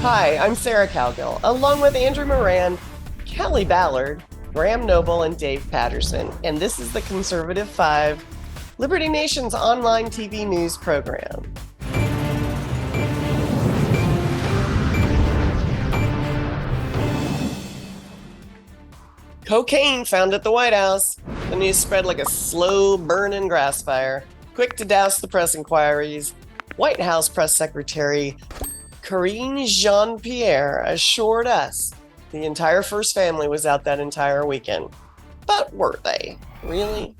Hi, I'm Sarah Cowgill, along with Andrew Moran, Kelly Ballard, Graham Noble, and Dave Patterson, and this is the Conservative 5, Liberty Nation's online TV news program. Cocaine found at the White House. The news spread like a slow burning grass fire, quick to douse the press inquiries. White House Press Secretary Karine Jean-Pierre assured us the entire First family was out that entire weekend. But were they? Really?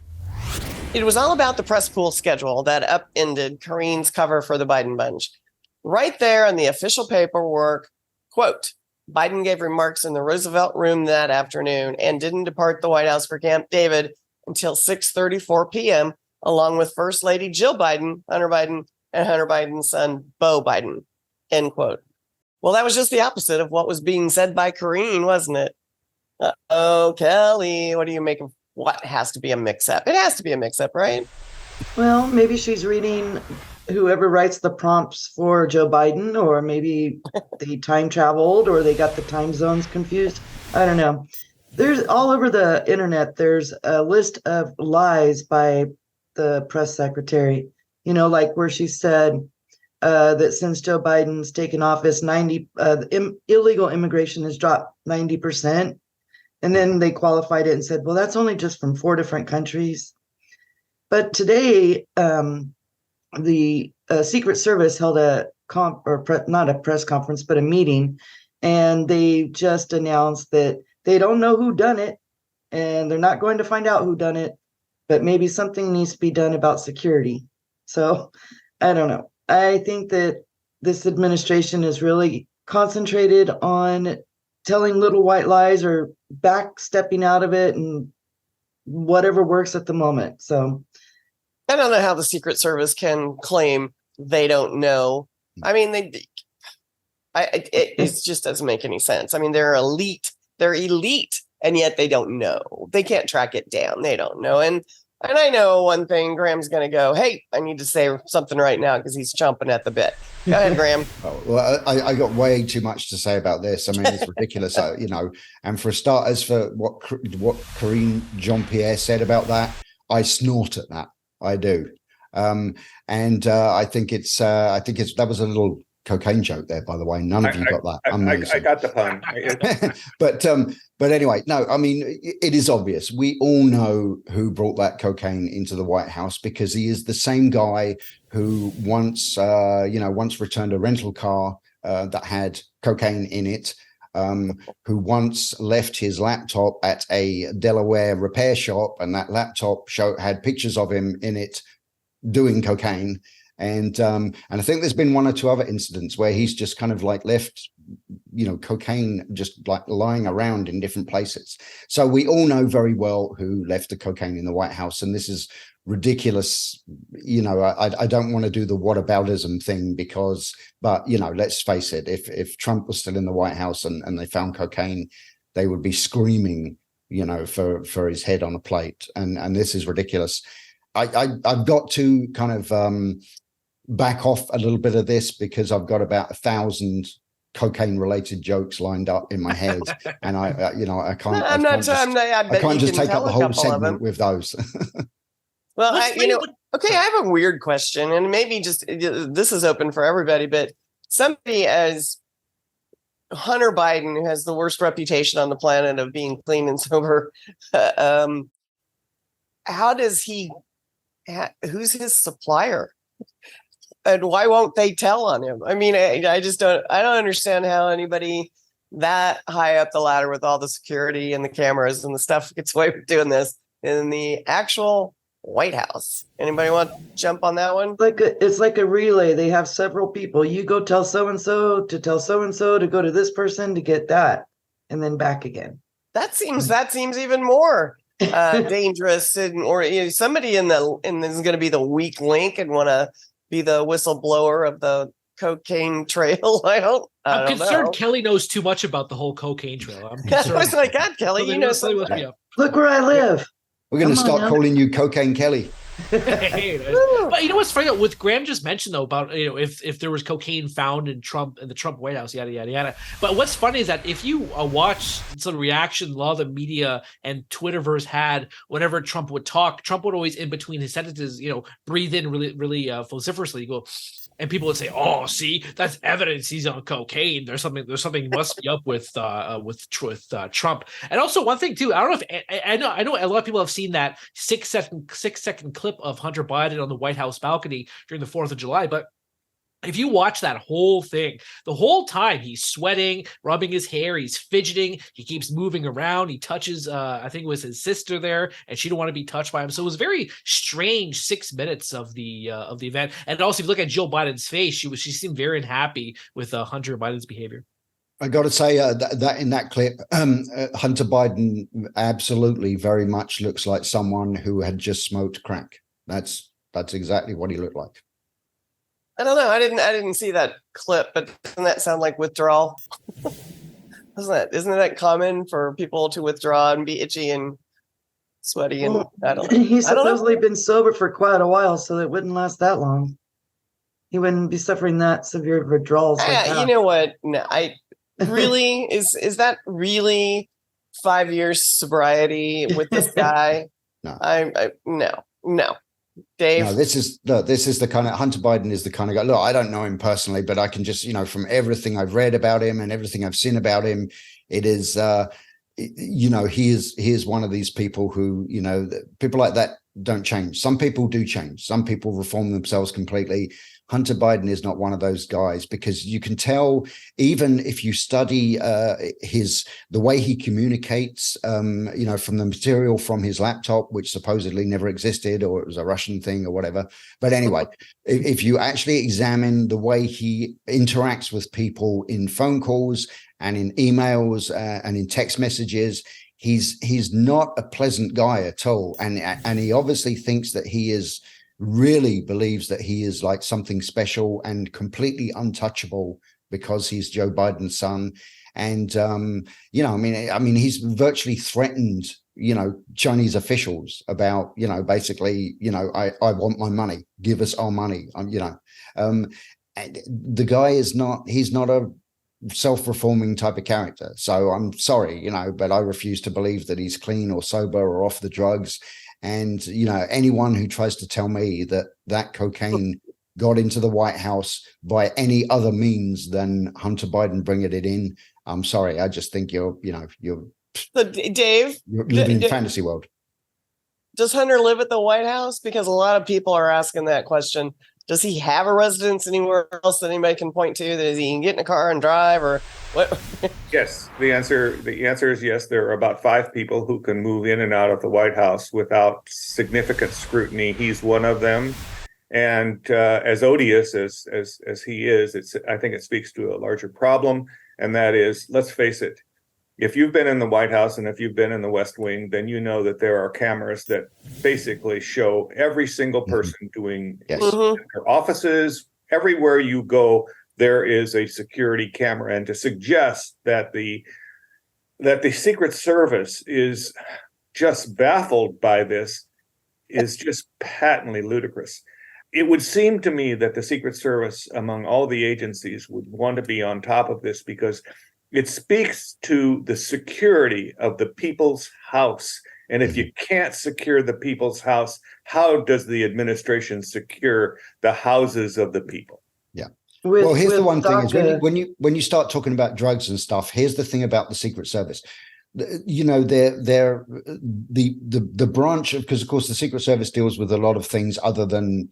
It was all about the press pool schedule that upended Karine's cover for the Biden bunch. Right there in the official paperwork, quote, Biden gave remarks in the Roosevelt Room that afternoon and didn't depart the White House for Camp David until 6:34 p.m., along with First Lady Jill Biden, Hunter Biden, and Hunter Biden's son, Beau Biden, end quote. Well, that was just the opposite of what was being said by Karine, wasn't it? Oh, Kelly, what do you make of what has to be a mix-up? It has to be a mix-up, right? Well, maybe she's reading whoever writes the prompts for Joe Biden, or maybe they time traveled or they got the time zones confused. I don't know. There's all over the internet, there's a list of lies by the press secretary, like where she said that since Joe Biden's taken office, illegal immigration has dropped 90%. And then they qualified it and said, well, that's only just from 4 different countries. But today, the Secret Service held not a press conference, but a meeting, and they just announced that they don't know who done it, and they're not going to find out who done it, but maybe something needs to be done about security. So I don't know. I think that this administration is really concentrated on telling little white lies or stepping out of it and whatever works at the moment. So I don't know how the Secret Service can claim they don't know. I mean, it just doesn't make any sense. I mean, they're elite, and yet they don't know. They can't track it down. They don't know. And I know one thing, Graham's going to go, hey, I need to say something right now because he's chomping at the bit. Go ahead, Graham. Well, I got way too much to say about this. I mean, it's ridiculous, and for starters, for what Karine Jean-Pierre said about that, I snort at that. I do. I think that was a little cocaine joke there, by the way. None of you got that. I got the pun. But anyway, no, I mean, it is obvious. We all know who brought that cocaine into the White House, because he is the same guy who once returned a rental car that had cocaine in it, who once left his laptop at a Delaware repair shop, and that laptop had pictures of him in it doing cocaine. And I think there's been 1 or 2 other incidents where he's just kind of like left, cocaine just like lying around in different places. So we all know very well who left the cocaine in the White House. And this is ridiculous. I don't want to do the whataboutism thing but let's face it, if Trump was still in the White House and they found cocaine, they would be screaming, for his head on a plate. And this is ridiculous. I've got to kind of back off a little bit of this, because I've got about 1,000 cocaine related jokes lined up in my head, and I can't. I can't just take up the whole segment with those. Well, okay, I have a weird question, and maybe this is open for everybody, but somebody as Hunter Biden, who has the worst reputation on the planet of being clean and sober, how does he? Who's his supplier? And why won't they tell on him? I mean, I don't understand how anybody that high up the ladder with all the security and the cameras and the stuff gets away with doing this in the actual White House. Anybody want to jump on that one? It's like a relay. They have several people. You go tell so-and-so to tell so-and-so to go to this person to get that, and then back again. That seems even more dangerous, or somebody in this is going to be the weak link and want to be the whistleblower of the cocaine trail. I'm concerned know. Kelly knows too much about the whole cocaine trail. I'm concerned. I was God, Kelly, you know something. Look where I live. We're going to start calling you Cocaine Kelly. Hey, but you know what's funny though, with Graham just mentioned though about if there was cocaine found in the Trump White House, yada yada yada. But what's funny is that if you watch some reaction a lot of the media and Twitterverse had whenever Trump would talk, Trump would always in between his sentences, breathe in really vociferously. You go, and people would say, "Oh, see, that's evidence he's on cocaine. There's something must be up with Trump." And also one thing too, I don't know if I know a lot of people have seen that 6 second clip of Hunter Biden on the White House balcony during the 4th of July, but if you watch that whole thing, the whole time he's sweating, rubbing his hair, he's fidgeting, he keeps moving around, he touches, I think it was his sister there, and she didn't want to be touched by him. So it was a very strange 6 minutes of the event. And also, if you look at Jill Biden's face, she seemed very unhappy with Hunter Biden's behavior. I got to say that in that clip, Hunter Biden absolutely very much looks like someone who had just smoked crack. That's exactly what he looked like. I don't know. I didn't see that clip, but doesn't that sound like withdrawal? Isn't that common for people to withdraw and be itchy and sweaty? And He's supposedly been sober for quite a while, so it wouldn't last that long. He wouldn't be suffering that severe withdrawals. Like that. You know what? No, really is that really 5 years sobriety with this guy? No. No. Dave. No, this is the kind of Hunter Biden is the kind of guy. Look, I don't know him personally, but I can just, from everything I've read about him and everything I've seen about him, it is, he is one of these people who, people like that don't change. Some people do change. Some people reform themselves completely. Hunter Biden is not one of those guys, because you can tell, even if you study the way he communicates, from the material from his laptop, which supposedly never existed, or it was a Russian thing or whatever. But anyway, if you actually examine the way he interacts with people in phone calls and in emails and in text messages, he's not a pleasant guy at all. And he obviously thinks that really believes that he is like something special and completely untouchable because he's Joe Biden's son. And, he's virtually threatened, Chinese officials about, basically, I want my money, give us our money. The guy he's not a self-reforming type of character. So I'm sorry, but I refuse to believe that he's clean or sober or off the drugs. And, anyone who tries to tell me that cocaine got into the White House by any other means than Hunter Biden bringing it in, I'm sorry. I just think you're Dave, living in fantasy world. Does Hunter live at the White House? Because a lot of people are asking that question. Does he have a residence anywhere else that anybody can point to? That he can get in a car and drive, or what? Yes, the answer is yes. There are about 5 people who can move in and out of the White House without significant scrutiny. He's one of them, and as odious as he is, I think it speaks to a larger problem, and that is, let's face it. If you've been in the White House and if you've been in the West Wing, then you know that there are cameras that basically show every single person doing their offices. Everywhere you go, there is a security camera. And to suggest that the Secret Service is just baffled by this is just patently ludicrous. It would seem to me that the Secret Service, among all the agencies, would want to be on top of this, because it speaks to the security of the people's house. And if you can't secure the people's house, how does the administration secure the houses of the people? Yeah. Well, here's the one thing is when you start talking about drugs and stuff, here's the thing about the Secret Service. They're the branch of, because of course the Secret Service deals with a lot of things other than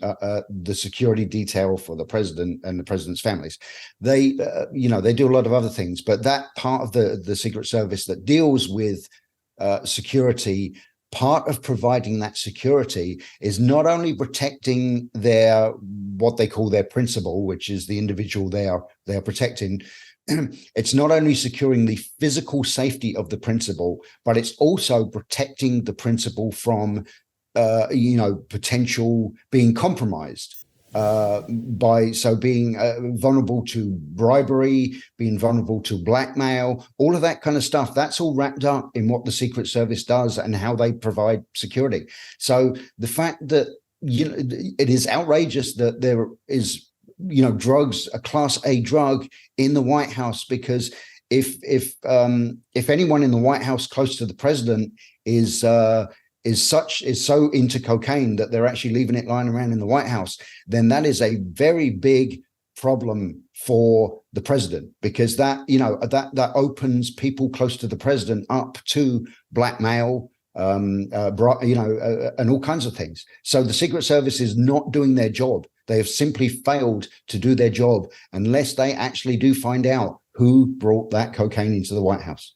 the security detail for the president and the president's families. They do a lot of other things, but that part of the Secret Service that deals with security, part of providing that security is not only protecting what they call their principal, which is the individual they are protecting. It's not only securing the physical safety of the principal, but it's also protecting the principal from, potential being compromised being vulnerable to bribery, being vulnerable to blackmail, all of that kind of stuff. That's all wrapped up in what the Secret Service does and how they provide security. So the fact that it is outrageous that there is, drugs, a Class A drug in the White House, because if anyone in the White House close to the president is so into cocaine that they're actually leaving it lying around in the White House, then that is a very big problem for the president, because that opens people close to the president up to blackmail, and all kinds of things. So the Secret Service is not doing their job. They have simply failed to do their job unless they actually do find out who brought that cocaine into the White House.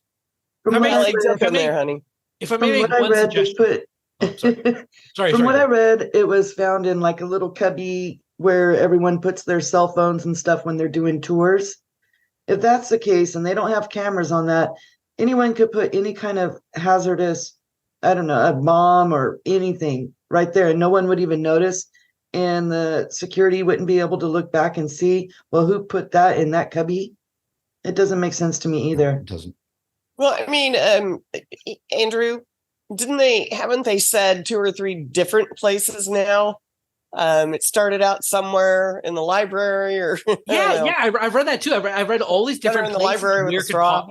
From I what may I like jump in read, there, honey. If I from may what make I one read, they suggestion. put. Sorry. From what I read, it was found in like a little cubby where everyone puts their cell phones and stuff when they're doing tours. If that's the case and they don't have cameras on that, anyone could put any kind of hazardous, I don't know, a bomb or anything right there, and no one would even notice. And the security wouldn't be able to look back and see, well, who put that in that cubby? It doesn't make sense to me either. It doesn't. Well, I mean, Andrew, haven't they said 2 or 3 different places now? It started out somewhere in the library, or I've read that too. I've read all these different in the places library with where a it could straw.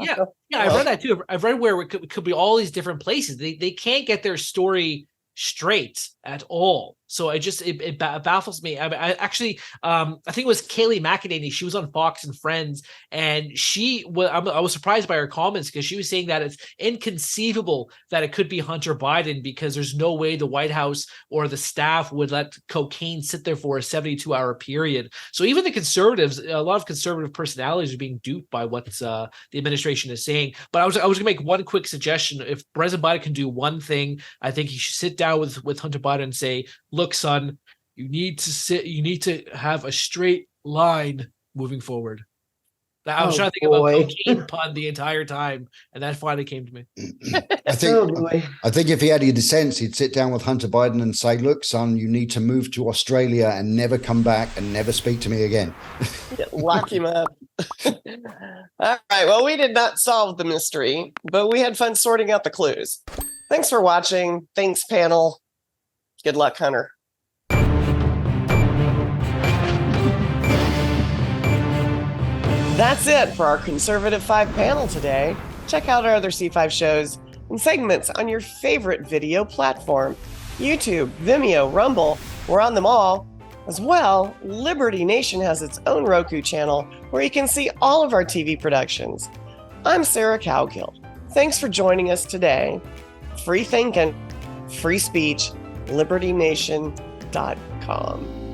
I've read that too. I've read where it could be all these different places. They can't get their story straight at all. So it baffles me. I actually, I think it was Kayleigh McEnany. She was on Fox and Friends, and I was surprised by her comments, because she was saying that it's inconceivable that it could be Hunter Biden, because there's no way the White House or the staff would let cocaine sit there for a 72-hour period. So even the conservatives, a lot of conservative personalities are being duped by what the administration is saying. But I was going to make one quick suggestion. If President Biden can do one thing, I think he should sit down with Hunter Biden and say, look, son, you need to have a straight line moving forward. I was trying to think of a cocaine pun the entire time, and that finally came to me. I think if he had the sense, he'd sit down with Hunter Biden and say, look, son, you need to move to Australia and never come back and never speak to me again. Lock him up. All right. Well, we did not solve the mystery, but we had fun sorting out the clues. Thanks for watching. Thanks, panel. Good luck, Hunter. That's it for our Conservative 5 panel today. Check out our other C5 shows and segments on your favorite video platform. YouTube, Vimeo, Rumble, we're on them all. As well, Liberty Nation has its own Roku channel where you can see all of our TV productions. I'm Sarah Cowgill. Thanks for joining us today. Free thinking, free speech, libertynation.com.